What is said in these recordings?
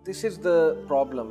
this is the problem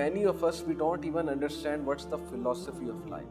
many of us we don't even understand what's the philosophy of life.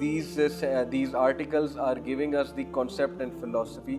these articles are giving us the concept and philosophy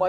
my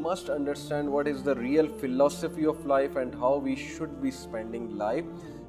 must understand what is the real philosophy of life and how we should be spending life,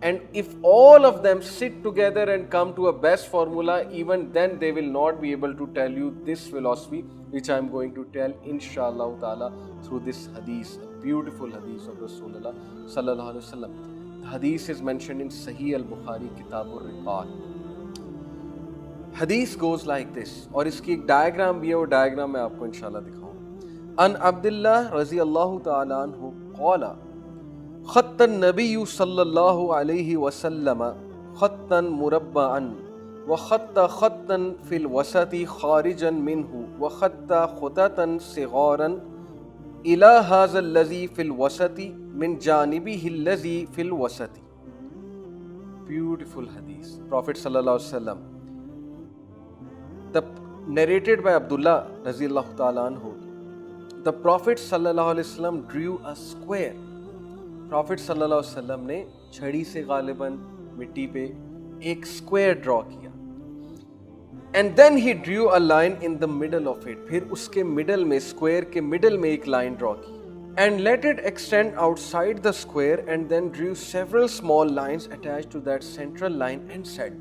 And if all of them sit together and come to a best formula, even then they will not be able to tell you this philosophy which I am going to tell inshallah ta'ala through this hadith, a beautiful hadith of Rasulullah sallallahu alaihi wasallam. hadith is mentioned in Sahih al-Bukhari Kitab al-Riqaq. Hadith goes like this, اور اس کی ایک diagram بھی ہے, وہ diagram میں آپ کو انشاءاللہ دکھاؤں. ان عبداللہ رضی اللہ تعالی عنہ قال خط النبی صلی اللہ علیہ وسلم خطا مربعا وخط خطا فی الوسط خارجا منه وخط خططا صغارا الى هذا الذي في الوسط من جانبه الذي في الوسط. Beautiful hadith. Prophet sallallahu alaihi wasallam, narrated by Abdullah radiyallahu ta'ala anhu, the Prophet sallallahu alaihi wasallam drew a square. Prophet sallallahu alaihi wasallam نے چھڑی سے غالباً مٹی پہ ایک square draw کیا. And then he drew a line in the middle of it. پھر اس کے middle میں, square کے middle میں ایک line draw کی. And let it extend outside the square and then drew several small lines attached to that central line and said.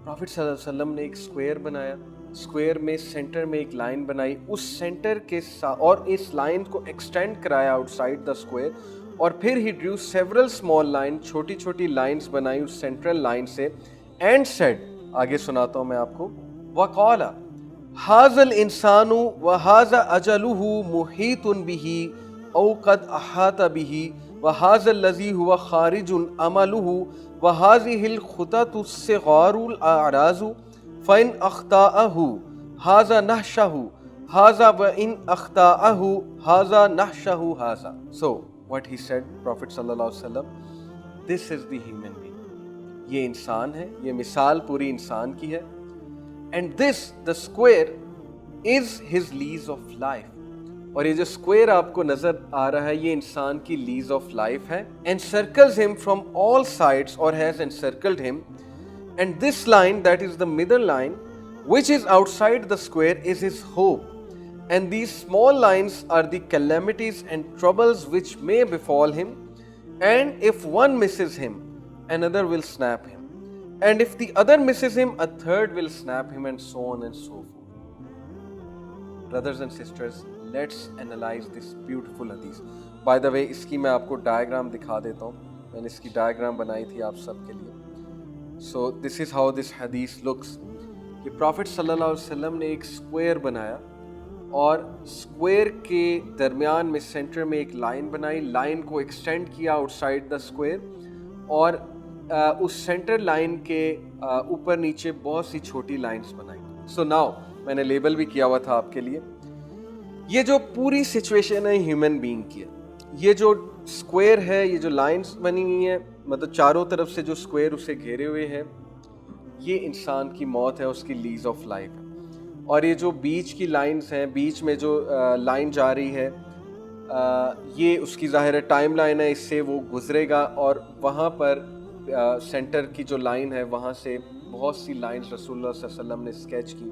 Prophet صلی اللہ علیہ وسلم نے ایک square بنایا, square میں center میں ایک line بنائی, اس center کے ساتھ اور اس line کو extend کرایا outside the square, اور پھر he drew several small lines, چھوٹی چھوٹی lines بنائی اس central line سے, and said, آگے سناتا ہوں میں آپ کو, وَقَالَ هَذَا الْإِنسَانُ وَهَذَا أَجَلُهُ مُحِيطٌ بِهِ أَوْ قَدْ أَحَاطَ بِهِ وَهَذَا الَّذِي هُوَ خَارِجٌ أَمَلُهُ وَهَذِهِ الْخُطَطُ الصِّغَارُ الْأَعْرَازُ فَإِنْ أَخْطَأَهُ هَذَا نَحْشَهُ هَذَا وَإِنْ أَخْطَأَهُ هَذَا نَحْشَهُ هَذَا. So what he said, Prophet sallallahu alaihi wasallam, this is the human being. یہ انسان ہے, یہ مثال پوری انسان کی ہے. And this, the square, is his lease of life. اور یہ جو square آپ کو نظر آ رہا ہے, یہ انسان کی lease of life ہے. Encircles him from all sides, or has encircled him. And this line, that is the middle line, which is outside the square, is his hope. And these small lines are the calamities and troubles which may befall him. And if one misses him, another will snap him. And if the other misses him, a third will snap him, and so on and so forth. Brothers and sisters, let's analyze this beautiful hadith. By the way, اس کی میں آپ کو diagram دکھا دیتا ہوں. میں نے اس کی ڈائیگرام بنائی تھی آپ سب کے لیے. So this is how this hadith looks. کہ Prophet صلی اللہ علیہ وسلم نے ایک square بنایا, اور square کے درمیان میں center میں ایک line بنائی, line کو extend کیا outside the square, اور اس سینٹر لائن کے اوپر نیچے بہت سی چھوٹی لائنز بنائی. سو ناؤ, میں نے لیبل بھی کیا ہوا تھا آپ کے لیے. یہ جو پوری سچویشن ہے ہیومن بینگ کی ہے, یہ جو اسکوئر ہے, یہ جو لائنز بنی ہوئی ہیں, مطلب چاروں طرف سے جو اسکوئر اسے گھیرے ہوئے ہیں, یہ انسان کی موت ہے, اس کی لیز آف لائف ہے. اور یہ جو بیچ کی لائنز ہیں, بیچ میں جو لائن جا رہی ہے, یہ اس کی ظاہر ہے ٹائم لائن ہے, اس سے وہ گزرے گا, اور وہاں پر سینٹر کی جو لائن ہے وہاں سے بہت سی لائنز رسول اللہ صلی اللہ علیہ وسلم نے اسکیچ کی,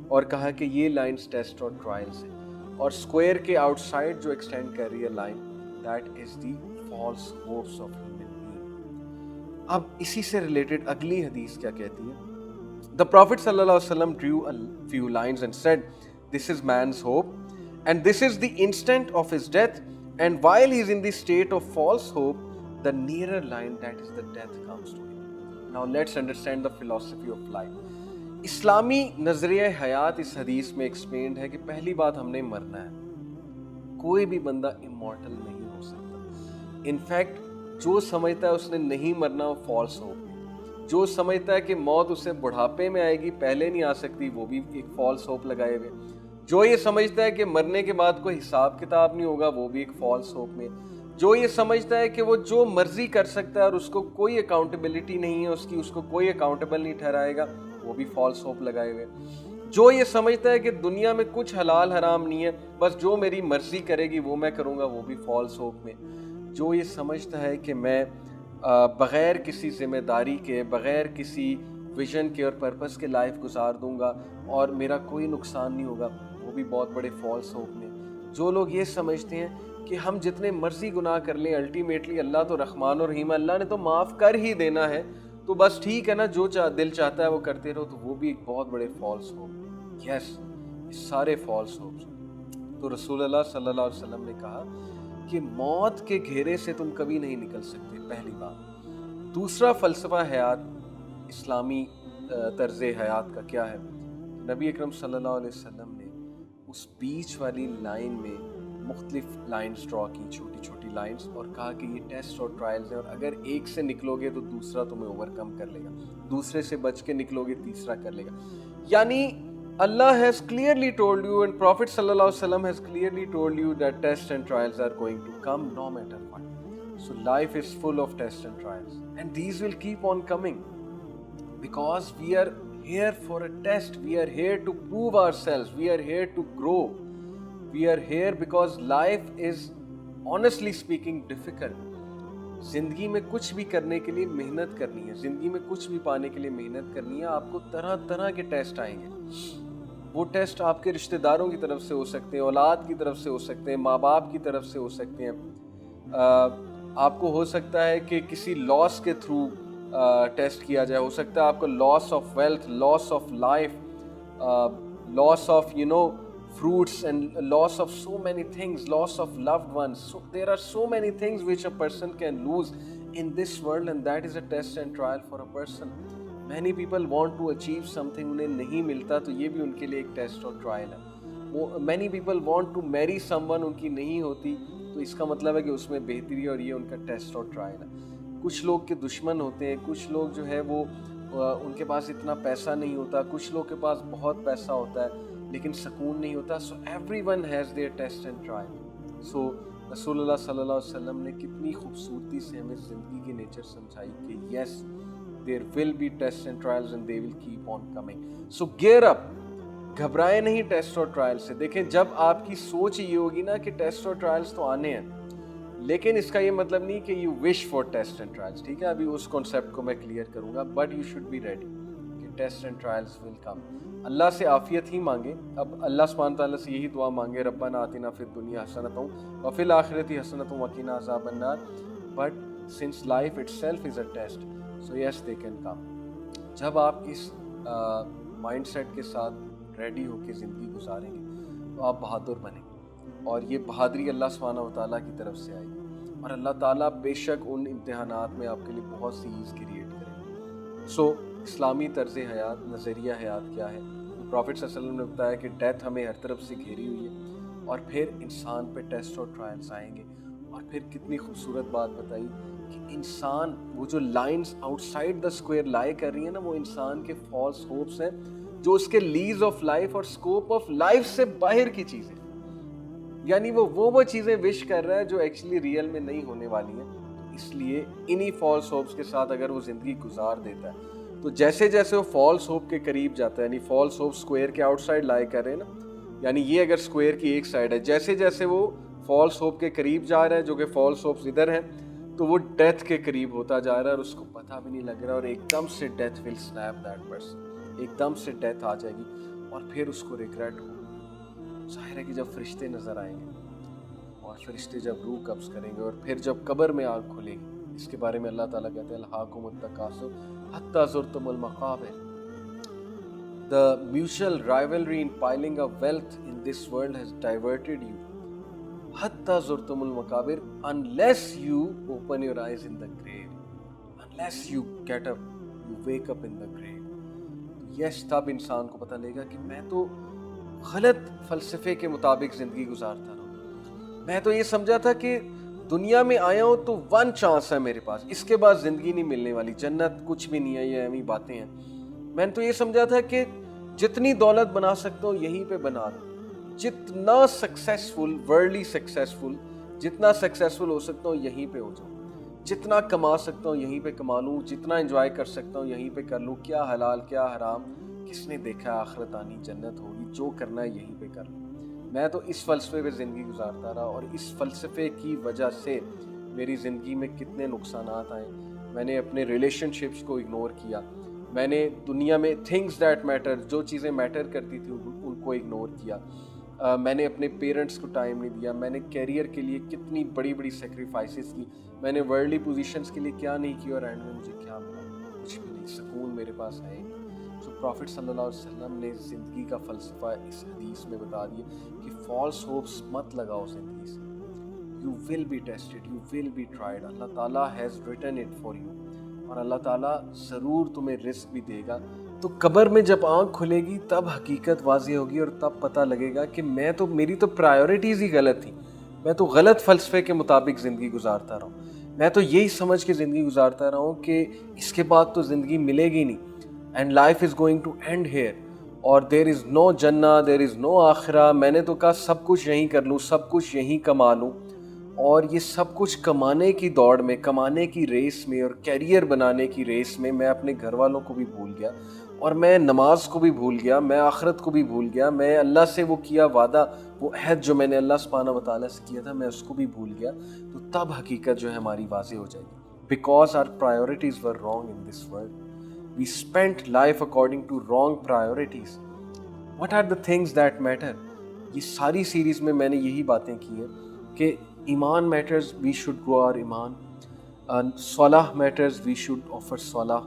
اور کہا کہ یہ لائنز ٹیسٹ اور ٹرائلز ہیں. اور اسکوئر کے آؤٹ سائڈ جو ایکسٹینڈ کر رہی ہے line, that is the false hopes of human being. اب اسی سے ریلیٹڈ اگلی حدیث کیا کہتی ہے. The Prophet صلی اللہ علیہ وسلم drew a few lines and said, this is man's hope, and this is the instant of his death, and while he is in the state of false hope, the nearer line, that is the death, comes to him. Now let's understand the philosophy of life. اسلامی نظریہ حیات اس حدیث میں explained ہے کہ پہلی بات, ہم نے مرنا ہے. کوئی بھی بندہ امورٹل نہیں ہو سکتا. انفیکٹ جو سمجھتا ہے اس نے نہیں مرنا, وہ فالس ہوپ. جو سمجھتا ہے کہ موت اسے بڑھاپے میں آئے گی, پہلے نہیں آ سکتی, وہ بھی ایک فالس ہوپ لگائے ہوئے. جو یہ سمجھتا ہے کہ مرنے کے بعد کوئی حساب کتاب نہیں ہوگا, وہ بھی ایک فالس ہوپ میں. جو یہ سمجھتا ہے کہ وہ جو مرضی کر سکتا ہے اور اس کو کوئی اکاؤنٹیبلٹی نہیں ہے اس کی, اس کو کوئی اکاؤنٹیبل نہیں ٹھہرائے گا, وہ بھی فالس ہوپ لگائے ہوئے. جو یہ سمجھتا ہے کہ دنیا میں کچھ حلال حرام نہیں ہے, بس جو میری مرضی کرے گی وہ میں کروں گا, وہ بھی فالس ہوپ میں. جو یہ سمجھتا ہے کہ میں بغیر کسی ذمہ داری کے, بغیر کسی ویژن کے اور پرپس کے لائف گزار دوں گا اور میرا کوئی نقصان نہیں ہوگا, وہ بھی بہت بڑے فالس ہوپ میں. جو لوگ یہ سمجھتے ہیں کہ ہم جتنے مرضی گناہ کر لیں, الٹیمیٹلی اللہ تو رحمان اور رحیم, اللہ نے تو معاف کر ہی دینا ہے, تو بس ٹھیک ہے نا, جو دل چاہتا ہے وہ کرتے رہو, تو وہ بھی ایک بہت بڑے فالس ہوپ. یس, سارے فالس ہوپس. تو رسول اللہ صلی اللہ علیہ وسلم نے کہا کہ موت کے گھیرے سے تم کبھی نہیں نکل سکتے، پہلی بات۔ دوسرا فلسفہ حیات، اسلامی طرز حیات کا کیا ہے؟ نبی اکرم صلی اللہ علیہ وسلم نے اس بیچ والی لائن میں مختلف لائنز ڈرا کی، چھوٹی چھوٹی لائنز، اور کہا کہ یہ ٹیسٹ اور ٹرائلز ہیں، اور اگر ایک سے نکلو گے تو دوسرا تمہیں اوور کم کر لے گا، دوسرے سے بچ کے نکلو گے تیسرا کر لے گا۔ یعنی Allah has clearly told you, and Prophet sallallahu alaihi wasallam has clearly told you that tests and trials are going to come no matter what. So life is full of tests and trials, and these will keep on coming because we are here for a test. We are here to prove ourselves. We are here to grow. We are here because life is, honestly speaking, difficult. زندگی میں کچھ بھی کرنے کے لیے محنت کرنی ہے، زندگی میں کچھ بھی پانے کے لیے محنت کرنی ہے، آپ کو طرح طرح کے ٹیسٹ آئیں گے۔ وہ ٹیسٹ آپ کے رشتہ داروں کی طرف سے ہو سکتے ہیں، اولاد کی طرف سے ہو سکتے ہیں، ماں باپ کی طرف سے ہو سکتے ہیں، آپ کو ہو سکتا ہے کہ کسی لاس کے تھرو ٹیسٹ کیا جائے، ہو سکتا ہے آپ کو loss of wealth, loss of life, loss of fruits, and loss of so many things, loss of loved ones. So there are so many things which a person can lose in this world, and that is a test and trial for a person. Many people want to achieve something, انہیں نہیں ملتا تو یہ بھی ان کے لیے ایک test اور ٹرائل ہے۔ Many people want to marry someone، ان کی نہیں ہوتی تو اس کا مطلب ہے کہ اس میں بہتری ہے، اور یہ ان کا ٹیسٹ اور ٹرائل ہے۔ کچھ لوگ کے دشمن ہوتے ہیں، کچھ لوگ جو ہے وہ ان کے پاس اتنا پیسہ نہیں ہوتا، کچھ لوگ کے پاس بہت پیسہ ہوتا ہے لیکن سکون نہیں ہوتا۔ So everyone has their test and trial. So رسول اللہ صلی اللہ علیہ وسلم نے کتنی خوبصورتی سے ہمیں زندگی کی نیچر سمجھائی کہ yes there will be test and trials and they will keep on coming. So gear up, گھبرائے نہیں ٹیسٹ اور ٹرائل سے۔ دیکھیں جب آپ کی سوچ یہ ہوگی نا کہ ٹیسٹ اور ٹرائلز تو آنے ہیں، لیکن اس کا یہ مطلب نہیں کہ you wish for test and trials, ٹھیک ہے؟ ابھی اس کانسیپٹ کو میں کلیئر کروں گا، but you should be ready کہ test and trials will come. Allah سے عافیت ہی مانگے۔ اب اللہ سبحانہ تعالیٰ سے یہی دعا مانگے، ربنا آتنا فی الدنیا حسنۃ وفی الآخرۃ حسنۃ وقنا عذاب النار، but since life it self is a test so yes they can come. جب آپ اس مائنڈ سیٹ کے ساتھ ریڈی ہو کے زندگی گزاریں گے تو آپ بہادر بنیں گے، اور یہ بہادری اللہ سبحانہ و تعالیٰ کی طرف سے آئے گی، اور اللہ تعالیٰ بے شک ان امتحانات میں آپ کے لیے بہت سی ایز کریٹ کریں گے۔ سو اسلامی طرز حیات، نظریہ حیات کیا ہے؟ پروفٹ صلی اللہ علیہ وسلم نے بتایا کہ ڈیتھ ہمیں ہر طرف سے گھیری ہوئی ہے، اور پھر انسان پہ ٹیسٹ اور ٹرائلز آئیں گے، اور پھر کتنی خوبصورت بات بتائی کہ انسان، وہ جو lines out side the square لائے کر رہی ہیں نا، وہ انسان کے فالس ہوپس ہیں، جو اس کے لیز آف لائف اور اسکوپ آف لائف سے باہر کی چیزیں، یعنی وہ چیزیں وش کر رہا ہے جو ایکچولی ریئل میں نہیں ہونے والی ہیں۔ اس لیے انہی فالس ہوپس کے ساتھ اگر وہ زندگی گزار دیتا ہے تو جیسے جیسے وہ فالس ہوپ کے قریب جاتا ہے، یعنی فالس ہوپ اسکوائر کے آؤٹ سائڈ لائے کر رہے ہیں نا، یعنی یہ اگر اسکوائر کی ایک سائڈ ہے، جیسے جیسے وہ فالس ہوپ کے قریب جا رہا ہے، جو کہ فالس ہوپس ادھر ہیں، تو وہ ڈیتھ کے قریب ہوتا جا رہا ہے، اور اس کو پتہ بھی نہیں لگ رہا، اور ایک دم سے death will snap that person, ایک دم سے ڈیتھ آ جائے گی، اور پھر اس کو ریگریٹ ہوگا۔ ظاہر ہے کہ جب فرشتے نظر آئیں گے، اور فرشتے جب روح قبض کریں گے، اور پھر جب قبر میں آنکھ کھلے گی، اس کے بارے میں اللہ تعالیٰ کہتے ہیں الہاکم التکاثر حتی زرتم المقابر۔ The mutual rivalry in piling up wealth in this world has diverted you حتی زرتم المقابر unless you open your eyes in the grave, unless you get up, you wake up in the grave۔ یس تب انسان کو پتہ لے گا کہ میں تو غلط فلسفے کے مطابق زندگی گزارتا رہا، میں تو یہ سمجھا تھا کہ دنیا میں آیا ہوں تو ون چانس ہے میرے پاس، اس کے بعد زندگی نہیں ملنے والی، جنت کچھ بھی نہیں ہے، یہ ایویں باتیں ہیں۔ میں نے تو یہ سمجھا تھا کہ جتنی دولت بنا سکتا ہوں یہیں پہ بنا دوں، جتنا سکسیسفل، ورلڈلی سکسیسفل، جتنا سکسیسفل ہو سکتا ہوں یہیں پہ ہو جاؤں، جتنا کما سکتا ہوں یہیں پہ کما لوں، جتنا انجوائے کر سکتا ہوں یہیں پہ کر لوں، کیا حلال کیا حرام کس نے دیکھا ہے، آخرت آنی، جنت ہوگی، جو کرنا ہے یہیں پہ کر لوں۔ میں تو اس فلسفے پہ زندگی گزارتا رہا، اور اس فلسفے کی وجہ سے میری زندگی میں کتنے نقصانات آئے۔ میں نے اپنے ریلیشن شپس کو اگنور کیا، میں نے دنیا میں تھنگز دیٹ میٹر، جو چیزیں میٹر کرتی تھیں ان کو اگنور کیا، میں نے اپنے پیرنٹس کو ٹائم نہیں دیا، میں نے کیریئر کے لیے کتنی بڑی بڑی سیکریفائسز کی، میں نے ورلڈلی پوزیشنز کے لیے کیا نہیں کیا، اور اینڈ میں مجھے کیا ملا؟ کچھ بھی نہیں، سکون میرے پاس ہے۔ جو پروفٹ صلی اللہ علیہ وسلم نے زندگی کا فلسفہ اس حدیث میں بتا دیا کہ فالس ہوپس مت لگاؤ زندگی سے، you will be tested, you will be tried. Allah Ta'ala has written it for you. اور اللہ تعالیٰ ضرور تمہیں رزق بھی دے گا. تو قبر میں جب آنکھ کھلے گی تب حقیقت واضح ہوگی اور تب پتہ لگے گا کہ میری تو پرائیورٹیز ہی غلط تھیں. میں تو غلط فلسفے کے مطابق زندگی گزارتا رہا ہوں. میں تو یہی سمجھ کے زندگی گزارتا رہا ہوں کہ اس کے بعد تو زندگی ملے گی نہیں. And life is going to end here. اور دیر از نو جنہ, دیر از نو آخرہ. میں نے تو کہا سب کچھ یہیں کر لوں, سب کچھ یہیں کما لوں. اور یہ سب کچھ کمانے کی دوڑ میں, کمانے کی ریس میں اور کیریئر بنانے کی ریس میں میں اپنے گھر والوں کو بھی بھول گیا, اور میں نماز کو بھی بھول گیا, میں آخرت کو بھی بھول گیا, میں اللہ سے وہ کیا وعدہ, وہ عہد جو میں نے اللہ سبحانہ و تعالیٰ سے کیا تھا, میں اس کو بھی بھول گیا. تو تب حقیقت جو ہے ہماری واضح ہو جائے گی. Because our priorities were wrong in this world. We spent life according to wrong priorities. What are the things that matter. یہ ساری سیریز میں نے یہی باتیں کی ہیں کہ ایمان matters, we should grow our ایمان. صلاح میٹرز, وی شوڈ آفر صلاح.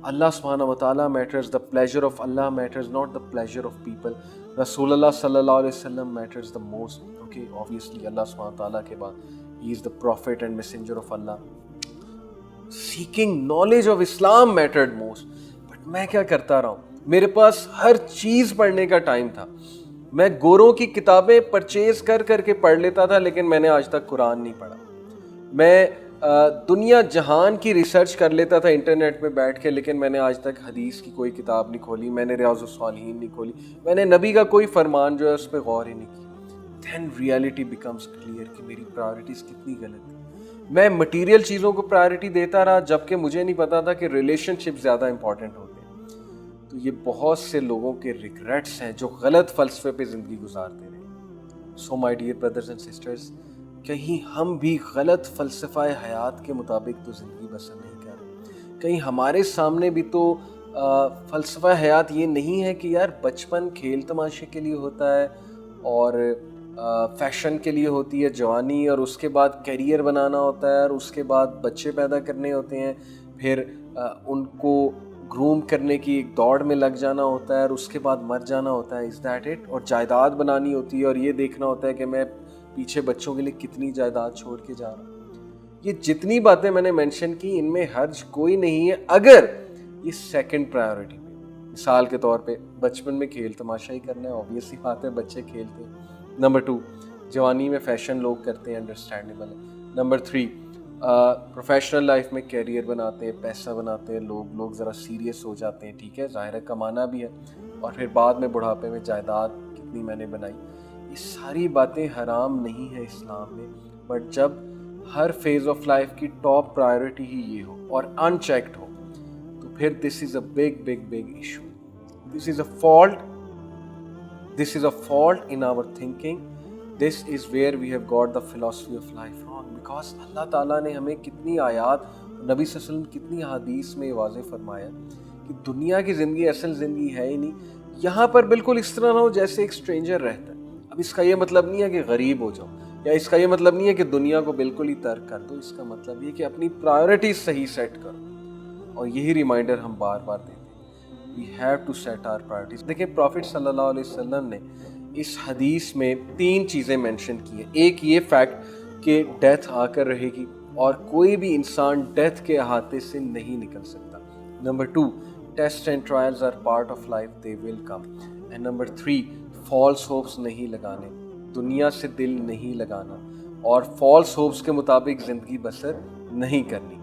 اللہ سبحانہ و تعالیٰ matters, the pleasure of Allah matters, not the pleasure of people. رسول اللہ صلی اللہ علیہ وسلم matters the most. Okay, obviously Allah سبحانہ و تعالیٰ کے بعد ہی is the prophet and messenger of Allah. Seeking knowledge of Islam mattered most. But میں کیا کرتا رہا ہوں, میرے پاس ہر چیز پڑھنے کا ٹائم تھا. میں گوروں کی کتابیں پرچیز کر کے پڑھ لیتا تھا, لیکن میں نے آج تک قرآن نہیں پڑھا. میں دنیا جہان کی ریسرچ کر لیتا تھا انٹرنیٹ پہ بیٹھ کے, لیکن میں نے آج تک حدیث کی کوئی کتاب نہیں کھولی, میں نے ریاض الصالحین نہیں کھولی, میں نے نبی کا کوئی فرمان جو ہے اس پہ غور ہی نہیں کی. دین ریئلٹی بیکمز کلیئر کہ میری پرائیورٹیز کتنی غلط تھی. میں مٹیریل چیزوں کو پرائیورٹی دیتا رہا, جبکہ مجھے نہیں پتا تھا کہ ریلیشن شپ زیادہ امپورٹنٹ ہوتے ہیں. تو یہ بہت سے لوگوں کے ریگریٹس ہیں جو غلط فلسفے پہ زندگی گزارتے رہے. So my dear brothers and sisters, کہیں ہم بھی غلط فلسفہ حیات کے مطابق تو زندگی بسر نہیں کر رہے. کہیں ہمارے سامنے بھی تو فلسفہ حیات یہ نہیں ہے کہ یار بچپن کھیل تماشے کے لیے ہوتا ہے اور فیشن کے لیے ہوتی ہے جوانی, اور اس کے بعد کیریئر بنانا ہوتا ہے, اور اس کے بعد بچے پیدا کرنے ہوتے ہیں, پھر ان کو گروم کرنے کی ایک دوڑ میں لگ جانا ہوتا ہے, اور اس کے بعد مر جانا ہوتا ہے. Is that it? اور جائیداد بنانی ہوتی ہے, اور یہ دیکھنا ہوتا ہے کہ میں پیچھے بچوں کے لیے کتنی جائیداد چھوڑ کے جا رہا ہوں. یہ جتنی باتیں میں نے مینشن کی ان میں حرج کوئی نہیں ہے اگر یہ سیکنڈ پرائیورٹی پہ. مثال کے طور پہ بچپن میں کھیل تماشا ہی کرنا ہے, obviously بات ہے, بچے کھیلتے ہیں. نمبر 2, جوانی میں فیشن لوگ کرتے ہیں, انڈرسٹینڈیبل ہے. نمبر 3, پروفیشنل لائف میں کیریئر بناتے ہیں, پیسہ بناتے ہیں لوگ ذرا سیریس ہو جاتے ہیں. ٹھیک ہے, ظاہر ہے کمانا بھی ہے, اور پھر بعد میں بڑھاپے میں جائیداد کتنی میں نے بنائی. یہ ساری باتیں حرام نہیں ہیں اسلام میں, بٹ جب ہر فیز آف لائف کی ٹاپ پرائیورٹی ہی یہ ہو اور ان چیکڈ ہو, تو پھر this is a big issue. This is a fault in our thinking. This is where we have got the philosophy of life wrong, because اللہ تعالیٰ نے ہمیں کتنی آیات, نبی صلی اللہ علیہ وسلم کتنی حدیث میں واضح فرمایا کہ دنیا کی زندگی اصل زندگی ہے ہی نہیں. یہاں پر بالکل اس طرح نہ ہو جیسے ایک اسٹرینجر رہتا ہے. اب اس کا یہ مطلب نہیں ہے کہ غریب ہو جاؤ, یا اس کا یہ مطلب نہیں ہے کہ دنیا کو بالکل ہی ترک کر دو. اس کا مطلب یہ کہ اپنی پرائیورٹیز صحیح سیٹ کرو, اور یہی ریمائنڈر ہم بار بار دیتے ہیں. We have to set our priorities. دیکھیں پروفٹ صلی اللہ علیہ وسلم نے اس حدیث میں 3 چیزیں مینشن کی ہیں. ایک یہ فیکٹ کہ ڈیتھ آ کر رہے گی اور کوئی بھی انسان ڈیتھ کے احاطے سے نہیں نکل سکتا. Number 2, test and trials are part of life, they will come. And number 3, false hopes نہیں لگانے, دنیا سے دل نہیں لگانا, اور فالس ہوپس کے مطابق زندگی بسر نہیں کرنی.